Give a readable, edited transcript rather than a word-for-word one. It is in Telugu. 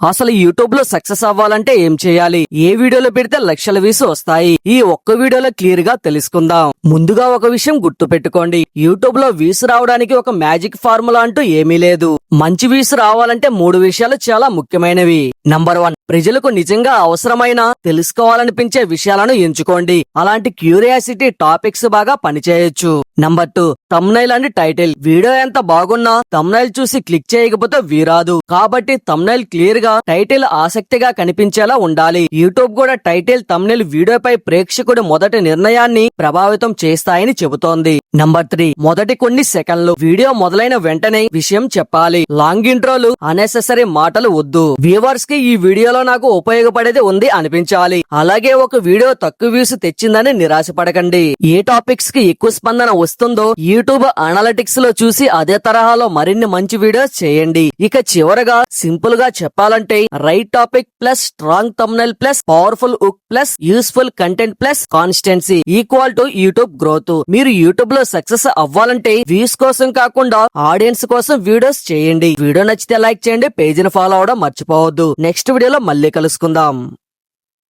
అసలు యూట్యూబ్ లో సక్సెస్ అవ్వాలంటే ఏం చేయాలి, ఏ వీడియోలో పెడితే లక్షల వ్యూస్ వస్తాయి, ఈ ఒక్క వీడియోలో క్లియర్ గా తెలుసుకుందాం. ముందుగా ఒక విషయం గుర్తు పెట్టుకోండి, యూట్యూబ్ లో వ్యూస్ రావడానికి ఒక మ్యాజిక్ ఫార్ములా అంటూ ఏమీ లేదు. మంచి వ్యూస్ రావాలంటే 3 విషయాలు చాలా ముఖ్యమైనవి. నంబర్ 1, ప్రజలకు నిజంగా అవసరమైన తెలుసుకోవాలనిపించే విషయాలను ఎంచుకోండి. అలాంటి క్యూరియాసిటీ టాపిక్స్ బాగా పనిచేయొచ్చు. Number 2, thumbnail and title. Video ఎంత బాగున్నా థంబ్నైల్ చూసి క్లిక్ చేయకపోతే వీరాదు. కాబట్టి థంబ్నైల్ క్లియర్ గా, టైటిల్ ఆసక్తిగా కనిపించేలా ఉండాలి. యూట్యూబ్ కూడా టైటిల్, థంబ్నైల్ వీడియోపై ప్రేక్షకుడి మొదటి నిర్ణయాన్ని ప్రభావితం చేస్తాయని చెబుతోంది. నంబర్ 3, మొదటి కొన్ని సెకండ్లు. వీడియో మొదలైన వెంటనే విషయం చెప్పాలి. లాంగ్ ఇంట్రోలు, అనెసెసరీ మాటలు వద్దు. వ్యూవర్స్ కి ఈ వీడియోలో నాకు ఉపయోగపడేది ఉంది అనిపించాలి. అలాగే ఒక వీడియో తక్కువ వ్యూస్ తెచ్చిందని నిరాశపడకండి. ఏ టాపిక్స్ కి ఎక్కువ స్పందన వస్తుందో యూట్యూబ్ అనలిటిక్స్ లో చూసి అదే తరహాలో మరిన్ని మంచి వీడియోస్ చేయండి. ఇక చివరగా సింపుల్ గా చెప్పాలంటే right topic plus strong thumbnail plus powerful hook plus useful content plus constituency equal to YouTube growth. మీరు యూట్యూబ్ లో సక్సెస్ అవ్వాలంటే వ్యూస్ కోసం కాకుండా ఆడియన్స్ కోసం వీడియోస్ చేయండి. వీడియో నచ్చితే లైక్ చేయండి, పేజీని ఫాలో అవడం మర్చిపోవద్దు. నెక్స్ట్ వీడియోలో మళ్ళీ కలుసుకుందాం.